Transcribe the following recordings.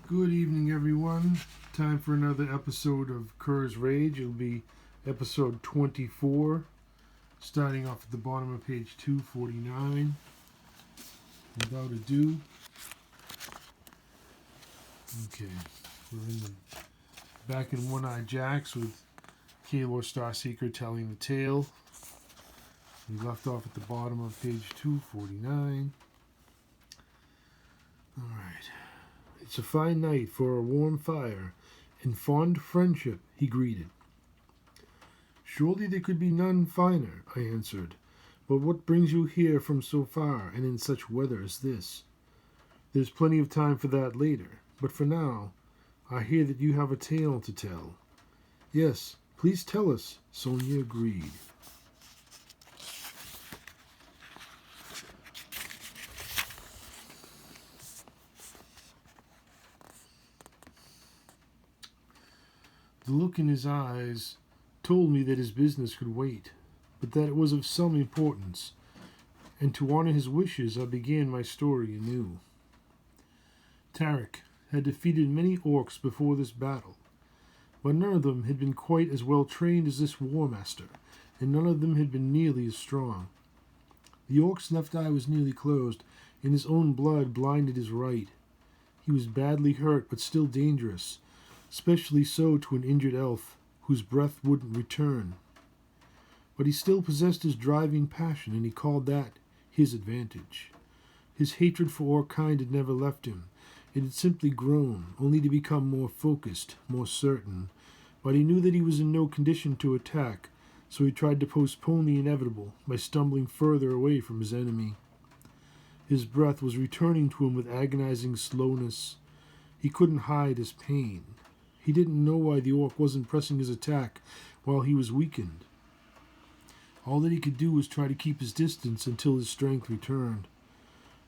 Good evening, everyone. Time for another episode of Kerr's Rage. It'll be episode 24, starting off at the bottom of page 249. Without ado. Okay, back in One Eye Jacks with Kalor Starseeker telling the tale. We left off at the bottom of page 249. Alright. It's a fine night for a warm fire, and fond friendship, he greeted. Surely there could be none finer, I answered. But what brings you here from so far, and in such weather as this? There's plenty of time for that later, but for now, I hear that you have a tale to tell. Yes, please tell us, Sonia agreed. The look in his eyes told me that his business could wait, but that it was of some importance, and to honor his wishes I began my story anew. Tarek had defeated many orcs before this battle, but none of them had been quite as well trained as this war master, and none of them had been nearly as strong. The orc's left eye was nearly closed, and his own blood blinded his right. He was badly hurt, but still dangerous, especially so to an injured elf whose breath wouldn't return. But he still possessed his driving passion, and he called that his advantage. His hatred for orc kind had never left him. It had simply grown, only to become more focused, more certain. But he knew that he was in no condition to attack, so he tried to postpone the inevitable by stumbling further away from his enemy. His breath was returning to him with agonizing slowness. He couldn't hide his pain. He didn't know why the orc wasn't pressing his attack while he was weakened. All that he could do was try to keep his distance until his strength returned.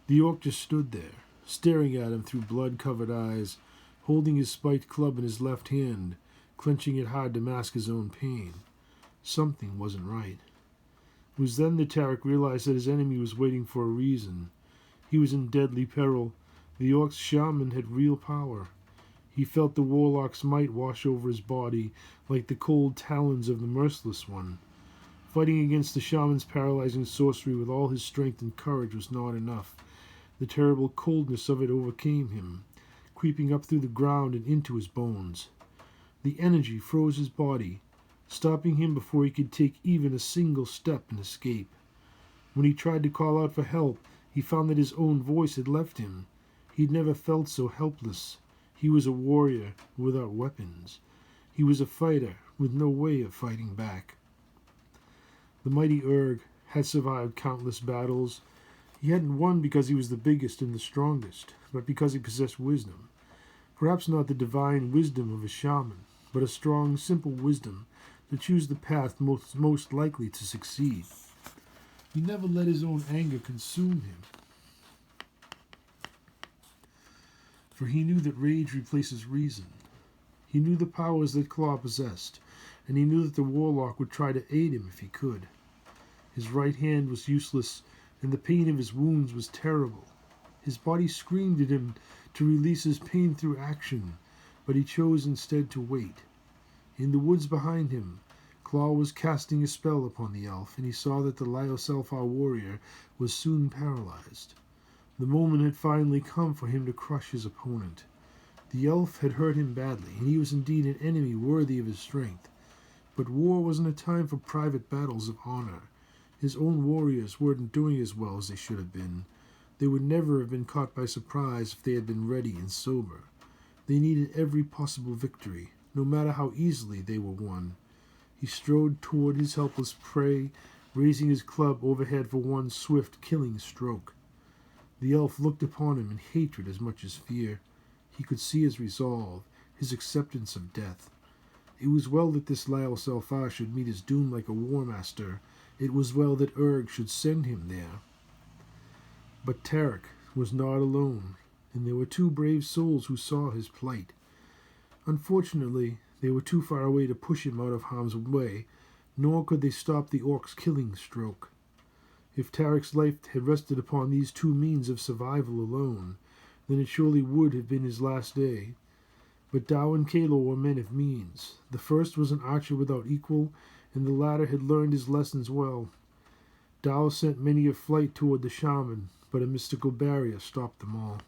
The orc just stood there, staring at him through blood-covered eyes, holding his spiked club in his left hand, clenching it hard to mask his own pain. Something wasn't right. It was then that Tarek realized that his enemy was waiting for a reason. He was in deadly peril. The orc's shaman had real power. He felt the warlock's might wash over his body like the cold talons of the merciless one. Fighting against the shaman's paralyzing sorcery with all his strength and courage was not enough. The terrible coldness of it overcame him, creeping up through the ground and into his bones. The energy froze his body, stopping him before he could take even a single step and escape. When he tried to call out for help, he found that his own voice had left him. He'd never felt so helpless. He was a warrior without weapons. He was a fighter with no way of fighting back. The mighty Urg had survived countless battles. He hadn't won because he was the biggest and the strongest, but because he possessed wisdom. Perhaps not the divine wisdom of a shaman, but a strong, simple wisdom to choose the path most likely to succeed. He never let his own anger consume him, for he knew that rage replaces reason. He knew the powers that Claw possessed, and he knew that the warlock would try to aid him if he could. His right hand was useless, and the pain of his wounds was terrible. His body screamed at him to release his pain through action, but he chose instead to wait. In the woods behind him, Claw was casting a spell upon the elf, and he saw that the Lyoselfar warrior was soon paralyzed. The moment had finally come for him to crush his opponent. The elf had hurt him badly, and he was indeed an enemy worthy of his strength. But war wasn't a time for private battles of honor. His own warriors weren't doing as well as they should have been. They would never have been caught by surprise if they had been ready and sober. They needed every possible victory, no matter how easily they were won. He strode toward his helpless prey, raising his club overhead for one swift, killing stroke. The elf looked upon him in hatred as much as fear. He could see his resolve, his acceptance of death. It was well that this Lyoselfar should meet his doom like a war master. It was well that Urg should send him there. But Tarek was not alone, and there were two brave souls who saw his plight. Unfortunately, they were too far away to push him out of harm's way, nor could they stop the orc's killing stroke. If Tarek's life had rested upon these two means of survival alone, then it surely would have been his last day. But Dao and Kalor were men of means. The first was an archer without equal, and the latter had learned his lessons well. Dao sent many a flight toward the shaman, but a mystical barrier stopped them all.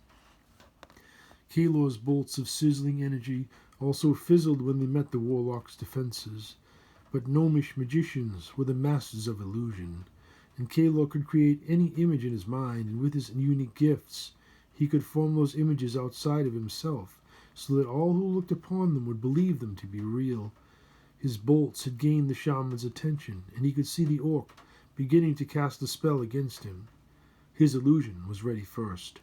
Kalor's bolts of sizzling energy also fizzled when they met the warlock's defenses. But gnomish magicians were the masters of illusion, and Kalor could create any image in his mind, and with his unique gifts, he could form those images outside of himself, so that all who looked upon them would believe them to be real. His bolts had gained the shaman's attention, and he could see the orc beginning to cast a spell against him. His illusion was ready first.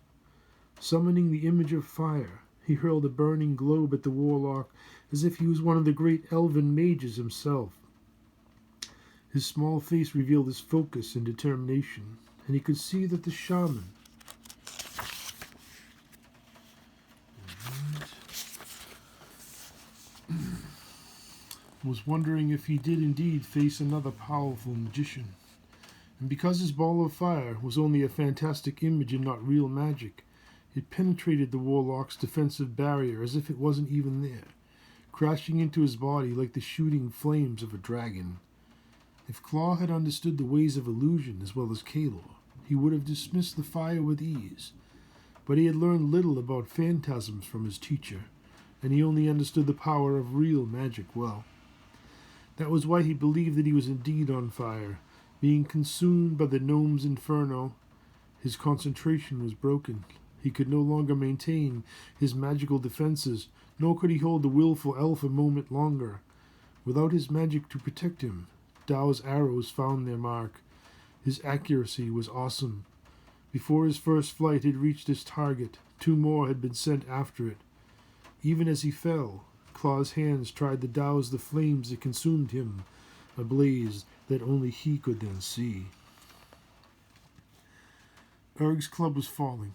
Summoning the image of fire, he hurled a burning globe at the warlock as if he was one of the great elven mages himself. His small face revealed his focus and determination, and he could see that the shaman was wondering if he did indeed face another powerful magician. And because his ball of fire was only a fantastic image and not real magic, it penetrated the warlock's defensive barrier as if it wasn't even there, crashing into his body like the shooting flames of a dragon. If Claw had understood the ways of illusion as well as Kalor, he would have dismissed the fire with ease. But he had learned little about phantasms from his teacher, and he only understood the power of real magic well. That was why he believed that he was indeed on fire, being consumed by the gnome's inferno. His concentration was broken. He could no longer maintain his magical defenses, nor could he hold the willful elf a moment longer. Without his magic to protect him, Dao's arrows found their mark. His accuracy was awesome. Before his first flight had reached its target, 2 more had been sent after it. Even as he fell, Claw's hands tried to douse the flames that consumed him, a blaze that only he could then see. Urg's club was falling,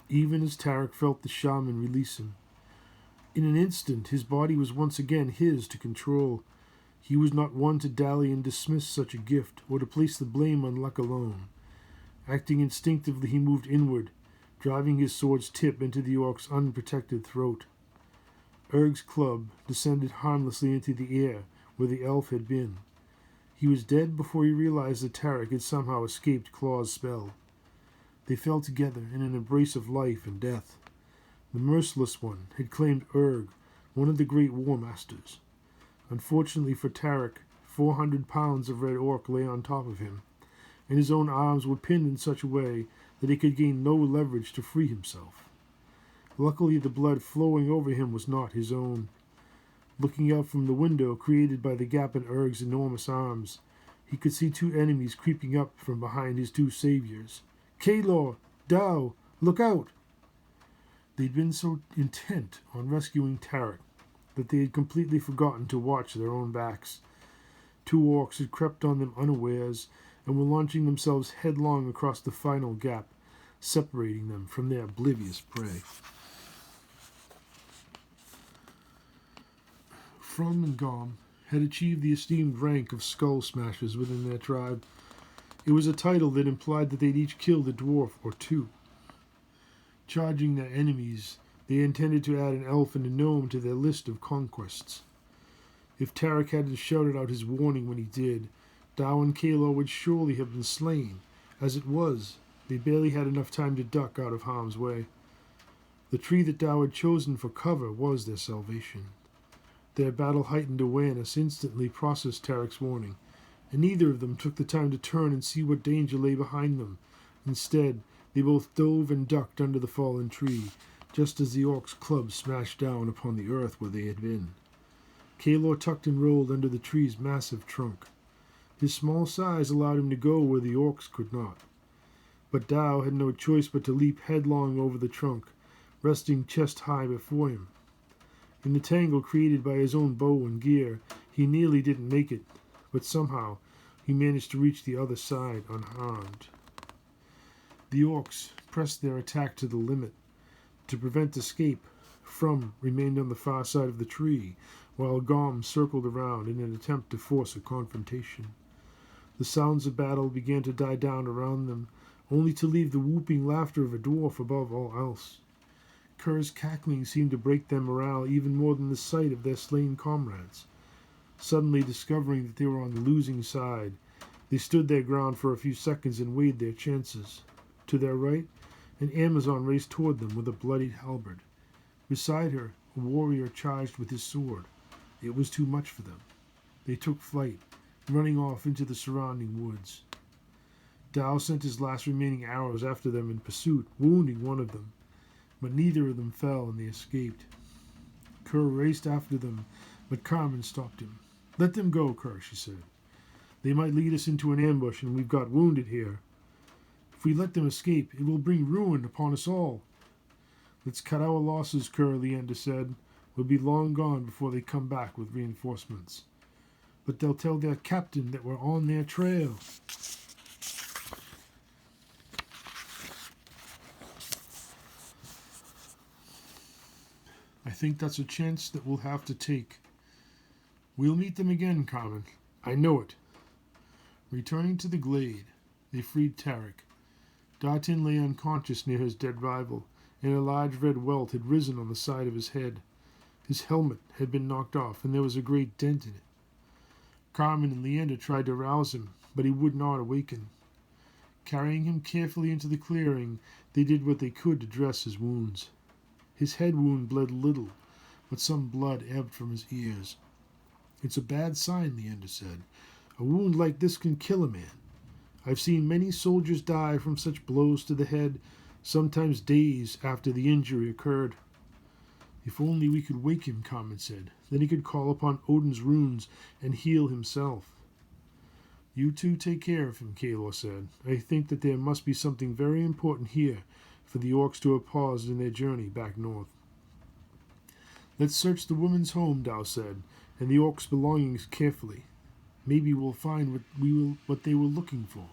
even as Tarek felt the shaman release him. In an instant, his body was once again his to control. He was not one to dally and dismiss such a gift, or to place the blame on luck alone. Acting instinctively, he moved inward, driving his sword's tip into the orc's unprotected throat. Urg's club descended harmlessly into the air where the elf had been. He was dead before he realized that Tarek had somehow escaped Claw's spell. They fell together in an embrace of life and death. The Merciless One had claimed Urg, one of the great war masters. Unfortunately for Tarek, 400 pounds of red orc lay on top of him, and his own arms were pinned in such a way that he could gain no leverage to free himself. Luckily, the blood flowing over him was not his own. Looking out from the window created by the gap in Urg's enormous arms, he could see 2 enemies creeping up from behind his 2 saviors. Kalor! Dao! Look out! They'd been so intent on rescuing Tarek that they had completely forgotten to watch their own backs. 2 orcs had crept on them unawares and were launching themselves headlong across the final gap, separating them from their oblivious prey. From and Gom had achieved the esteemed rank of Skull Smashers within their tribe. It was a title that implied that they'd each killed a dwarf or 2. Charging their enemies, they intended to add an elf and a gnome to their list of conquests. If Tarek hadn't shouted out his warning when he did, Dao and Kalor would surely have been slain. As it was, they barely had enough time to duck out of harm's way. The tree that Dao had chosen for cover was their salvation. Their battle-heightened awareness instantly processed Tarek's warning, and neither of them took the time to turn and see what danger lay behind them. Instead, they both dove and ducked under the fallen tree, just as the orc's club smashed down upon the earth where they had been. Kalor tucked and rolled under the tree's massive trunk. His small size allowed him to go where the orcs could not. But Dao had no choice but to leap headlong over the trunk, resting chest high before him. In the tangle created by his own bow and gear, he nearly didn't make it, but somehow he managed to reach the other side unharmed. The orcs pressed their attack to the limit. To prevent escape, From remained on the far side of the tree, while Gom circled around in an attempt to force a confrontation. The sounds of battle began to die down around them, only to leave the whooping laughter of a dwarf above all else. Kerr's cackling seemed to break their morale even more than the sight of their slain comrades. Suddenly discovering that they were on the losing side, they stood their ground for a few seconds and weighed their chances. To their right, an Amazon raced toward them with a bloodied halberd. Beside her, a warrior charged with his sword. It was too much for them. They took flight, running off into the surrounding woods. Dao sent his last remaining arrows after them in pursuit, wounding one of them, but neither of them fell and they escaped. Kerr raced after them, but Carmen stopped him. "Let them go, Kerr," she said. "They might lead us into an ambush, and we've got wounded here. If we let them escape, it will bring ruin upon us all." "Let's cut our losses, Kerr," Leander said. "We'll be long gone before they come back with reinforcements. But they'll tell their captain that we're on their trail." "I think that's a chance that we'll have to take. We'll meet them again, Carmen. I know it." Returning to the glade, they freed Tarek. Dartin lay unconscious near his dead rival, and a large red welt had risen on the side of his head. His helmet had been knocked off, and there was a great dent in it. Carmen and Leander tried to rouse him, but he would not awaken. Carrying him carefully into the clearing, they did what they could to dress his wounds. His head wound bled little, but some blood ebbed from his ears. "It's a bad sign," Leander said. "A wound like this can kill a man. I've seen many soldiers die from such blows to the head, sometimes days after the injury occurred." "If only we could wake him," Carmen said. "Then he could call upon Odin's runes and heal himself." "You two take care of him," Kalor said. "I think that there must be something very important here for the orcs to have paused in their journey back north." "Let's search the woman's home," Dao said, "and the orcs' belongings carefully. Maybe we'll find what they were looking for."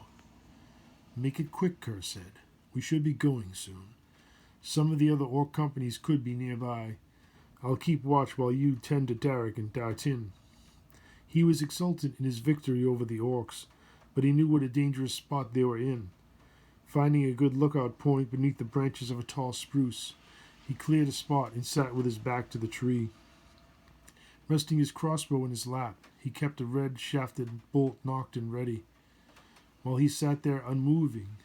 "Make it quick," Kerr said. "We should be going soon. Some of the other orc companies could be nearby. I'll keep watch while you tend to Derek and Dartin." He was exultant in his victory over the orcs, but he knew what a dangerous spot they were in. Finding a good lookout point beneath the branches of a tall spruce, he cleared a spot and sat with his back to the tree. Resting his crossbow in his lap, he kept a red-shafted bolt nocked and ready. While he sat there unmoving,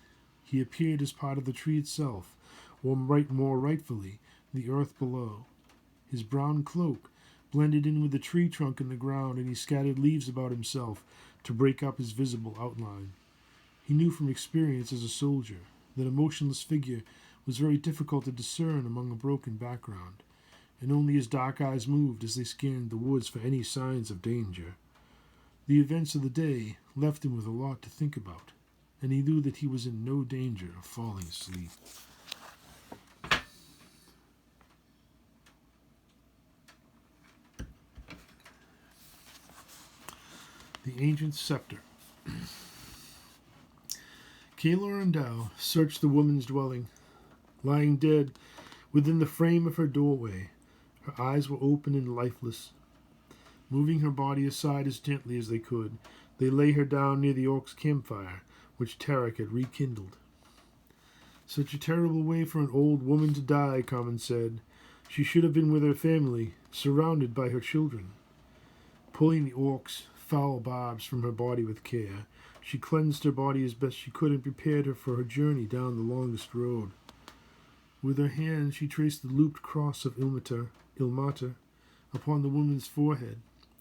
he appeared as part of the tree itself, or more rightfully, the earth below. His brown cloak blended in with the tree trunk and the ground, and he scattered leaves about himself to break up his visible outline. He knew from experience as a soldier that a motionless figure was very difficult to discern among a broken background, and only his dark eyes moved as they scanned the woods for any signs of danger. The events of the day left him with a lot to think about, and he knew that he was in no danger of falling asleep. The Ancient Scepter. Kalor and Dao searched the woman's dwelling. Lying dead within the frame of her doorway, her eyes were open and lifeless. Moving her body aside as gently as they could, they lay her down near the orc's campfire, which Tarek had rekindled. "Such a terrible way for an old woman to die," Carmen said. "She should have been with her family, surrounded by her children." Pulling the orc's foul barbs from her body with care, she cleansed her body as best she could and prepared her for her journey down the longest road. With her hand she traced the looped cross of Ilmater upon the woman's forehead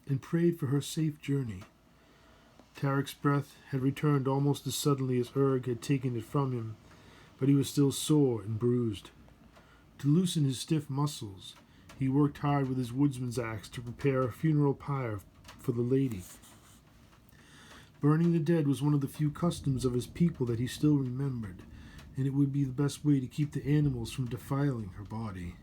and prayed for her safe journey. Tarek's breath had returned almost as suddenly as Urg had taken it from him, but he was still sore and bruised. To loosen his stiff muscles, he worked hard with his woodsman's axe to prepare a funeral pyre for the lady. Burning the dead was one of the few customs of his people that he still remembered, and it would be the best way to keep the animals from defiling her body.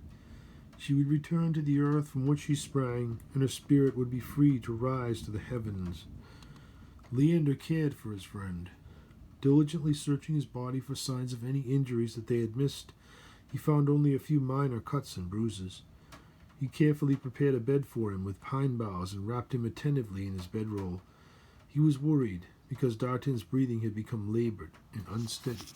She would return to the earth from which she sprang, and her spirit would be free to rise to the heavens. Leander cared for his friend. Diligently searching his body for signs of any injuries that they had missed, he found only a few minor cuts and bruises. He carefully prepared a bed for him with pine boughs and wrapped him attentively in his bedroll. He was worried because Dartin's breathing had become labored and unsteady.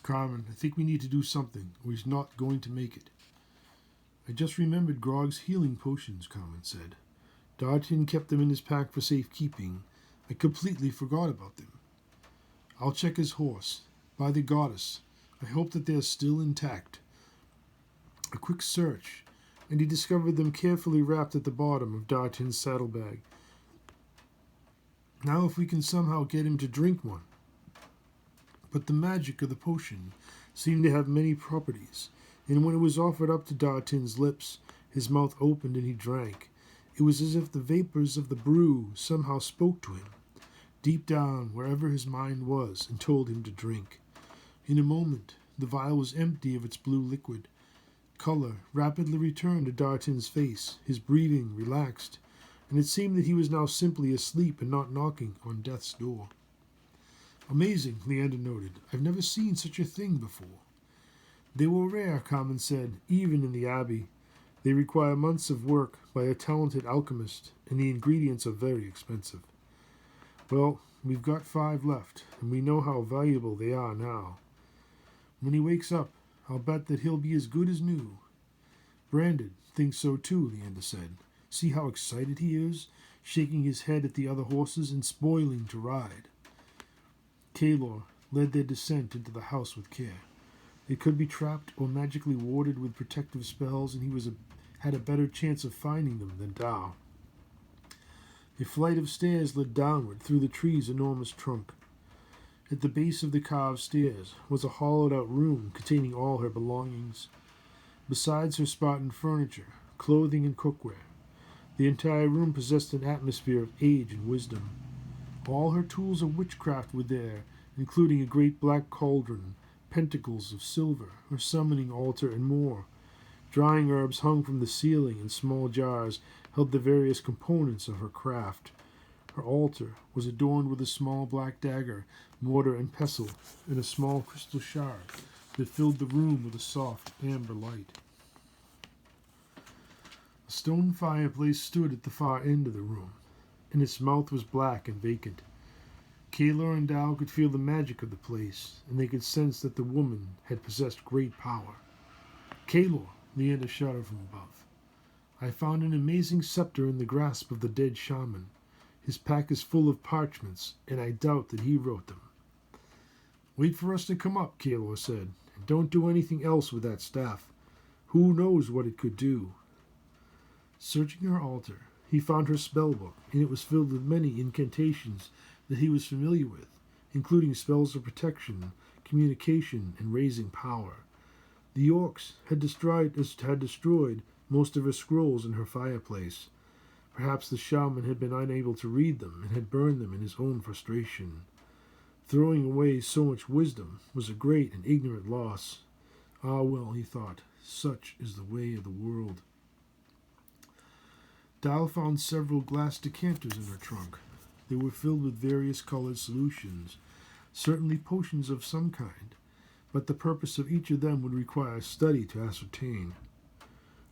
Carmen, I think we need to do something, or he's not going to make it. I just remembered Grog's healing potions, Carmen said. D'Artagnan kept them in his pack for safekeeping. I completely forgot about them. I'll check his horse. By the goddess, I hope that they are still intact. A quick search, and he discovered them carefully wrapped at the bottom of D'Artagnan's saddlebag. Now if we can somehow get him to drink one. But the magic of the potion seemed to have many properties, and when it was offered up to D'Artagnan's lips, his mouth opened and he drank. It was as if the vapors of the brew somehow spoke to him, deep down wherever his mind was, and told him to drink. In a moment, the vial was empty of its blue liquid. Color rapidly returned to D'Artagnan's face, his breathing relaxed, and it seemed that he was now simply asleep and not knocking on death's door. Amazing, Leander noted. I've never seen such a thing before. They were rare, Carmen said, even in the Abbey. They require months of work by a talented alchemist, and the ingredients are very expensive. Well, we've got 5 left, and we know how valuable they are now. When he wakes up, I'll bet that he'll be as good as new. Brandon thinks so too, Leander said. See how excited he is, shaking his head at the other horses and spoiling to ride. Kaelor led their descent into the house with care. It could be trapped or magically warded with protective spells, and he had a better chance of finding them than Tao. A flight of stairs led downward through the tree's enormous trunk. At the base of the carved stairs was a hollowed-out room containing all her belongings. Besides her Spartan furniture, clothing, and cookware, the entire room possessed an atmosphere of age and wisdom. All her tools of witchcraft were there, including a great black cauldron, pentacles of silver, her summoning altar, and more. Drying herbs hung from the ceiling, and small jars held the various components of her craft. Her altar was adorned with a small black dagger, mortar and pestle, and a small crystal shard that filled the room with a soft amber light. A stone fireplace stood at the far end of the room, and its mouth was black and vacant. Kaelor and Tao could feel the magic of the place, and they could sense that the woman had possessed great power. Kaelor, Leander shouted from above. I found an amazing scepter in the grasp of the dead shaman. His pack is full of parchments, and I doubt that he wrote them. Wait for us to come up, Kaelor said, and don't do anything else with that staff. Who knows what it could do? Searching her altar, he found her spellbook, and it was filled with many incantations that he was familiar with, including spells of protection, communication, and raising power. The orcs had destroyed most of her scrolls in her fireplace. Perhaps the shaman had been unable to read them and had burned them in his own frustration. Throwing away so much wisdom was a great and ignorant loss. Ah, well, he thought, such is the way of the world. Dal found several glass decanters in her trunk. They were filled with various colored solutions, certainly potions of some kind, but the purpose of each of them would require study to ascertain.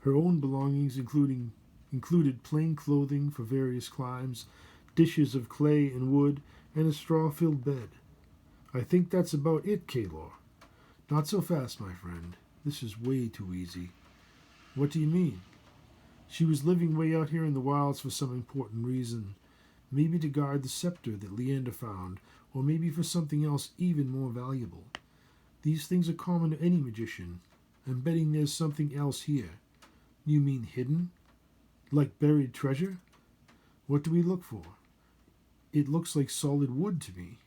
Her own belongings included plain clothing for various climes, dishes of clay and wood, and a straw-filled bed. I think that's about it, Kaelor. Not so fast, my friend. This is way too easy. What do you mean? She was living way out here in the wilds for some important reason. Maybe to guard the scepter that Leander found, or maybe for something else even more valuable. These things are common to any magician. I'm betting there's something else here. You mean hidden? Like buried treasure? What do we look for? It looks like solid wood to me.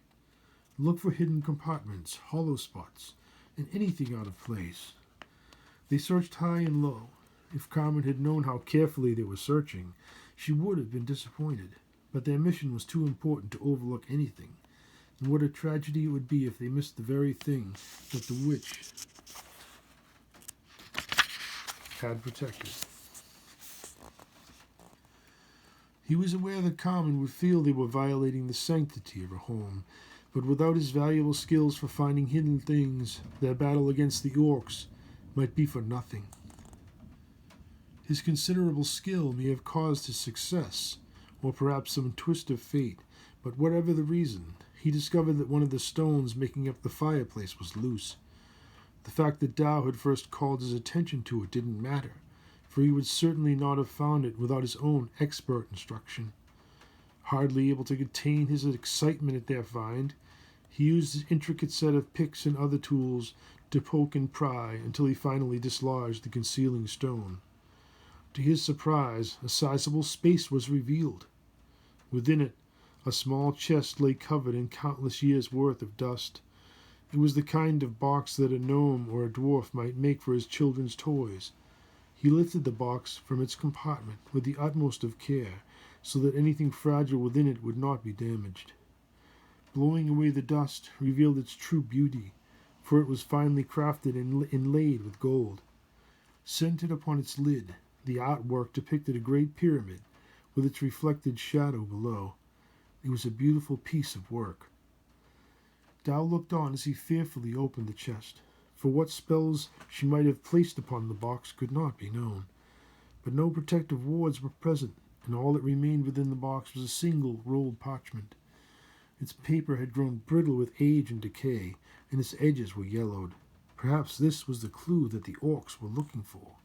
Look for hidden compartments, hollow spots, and anything out of place. They searched high and low. If Carmen had known how carefully they were searching, she would have been disappointed. But their mission was too important to overlook anything. And what a tragedy it would be if they missed the very thing that the witch had protected. He was aware that Carmen would feel they were violating the sanctity of her home, but without his valuable skills for finding hidden things, their battle against the orcs might be for nothing. His considerable skill may have caused his success, or perhaps some twist of fate, but whatever the reason, he discovered that one of the stones making up the fireplace was loose. The fact that Tao had first called his attention to it didn't matter, for he would certainly not have found it without his own expert instruction. Hardly able to contain his excitement at their find, he used his intricate set of picks and other tools to poke and pry until he finally dislodged the concealing stone. To his surprise, a sizable space was revealed. Within it, a small chest lay covered in countless years' worth of dust. It was the kind of box that a gnome or a dwarf might make for his children's toys. He lifted the box from its compartment with the utmost of care, so that anything fragile within it would not be damaged. Blowing away the dust revealed its true beauty, for it was finely crafted and inlaid with gold. Centered upon its lid, the artwork depicted a great pyramid, with its reflected shadow below. It was a beautiful piece of work. Tao looked on as he fearfully opened the chest, for what spells she might have placed upon the box could not be known. But no protective wards were present, and all that remained within the box was a single rolled parchment. Its paper had grown brittle with age and decay, and its edges were yellowed. Perhaps this was the clue that the orcs were looking for.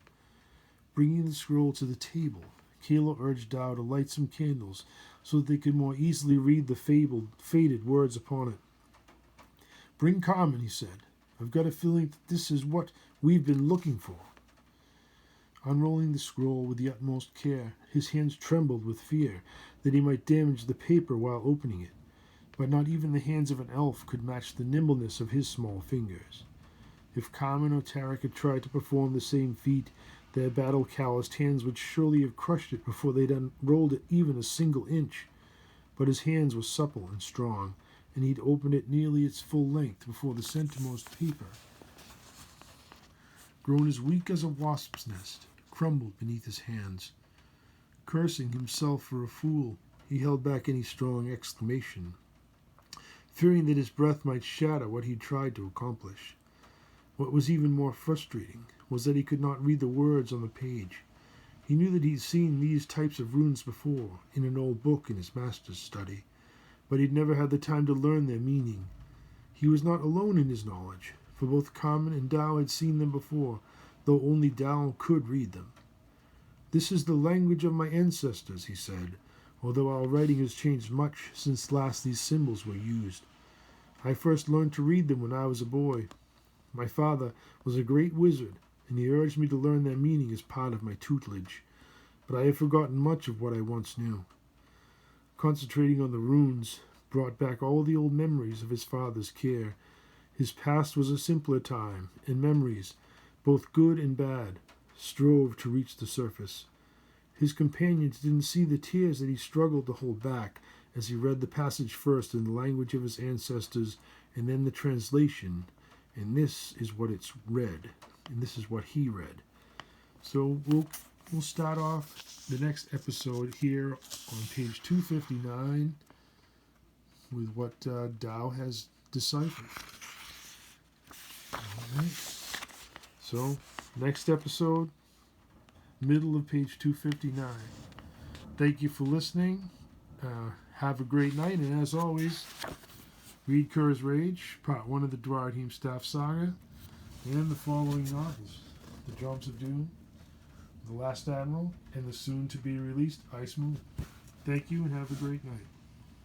Bringing the scroll to the table, Kayla urged Tao to light some candles so that they could more easily read the faded words upon it. "Bring Carmen," he said. "I've got a feeling that this is what we've been looking for." Unrolling the scroll with the utmost care, his hands trembled with fear that he might damage the paper while opening it, but not even the hands of an elf could match the nimbleness of his small fingers. If Carmen or Tarek had tried to perform the same feat, their battle-calloused hands would surely have crushed it before they'd unrolled it even a single inch. But his hands were supple and strong, and he'd opened it nearly its full length before the centermost paper, grown as weak as a wasp's nest, crumbled beneath his hands. Cursing himself for a fool, he held back any strong exclamation, fearing that his breath might shatter what he'd tried to accomplish. What was even more frustrating was that he could not read the words on the page. He knew that he'd seen these types of runes before in an old book in his master's study, but he'd never had the time to learn their meaning. He was not alone in his knowledge, for both Carmen and Tao had seen them before, though only Tao could read them. "This is the language of my ancestors," he said, "although our writing has changed much since last these symbols were used. I first learned to read them when I was a boy. My father was a great wizard, and he urged me to learn their meaning as part of my tutelage, but I have forgotten much of what I once knew." Concentrating on the runes brought back all the old memories of his father's care. His past was a simpler time, and memories, both good and bad, strove to reach the surface. His companions didn't see the tears that he struggled to hold back as he read the passage first in the language of his ancestors and then the translation, and this is what it's read, and this is what he read. So we'll start off the next episode here on page 259 with what Tao has deciphered. All right. So next episode, middle of page 259. Thank you for listening. Have a great night, and as always, read Kerr's Rage, Part 1 of the Duaredheim Staff Saga, and the following novels: The Drums of Doom, The Last Admiral, and the soon-to-be-released Ice Moon. Thank you, and have a great night.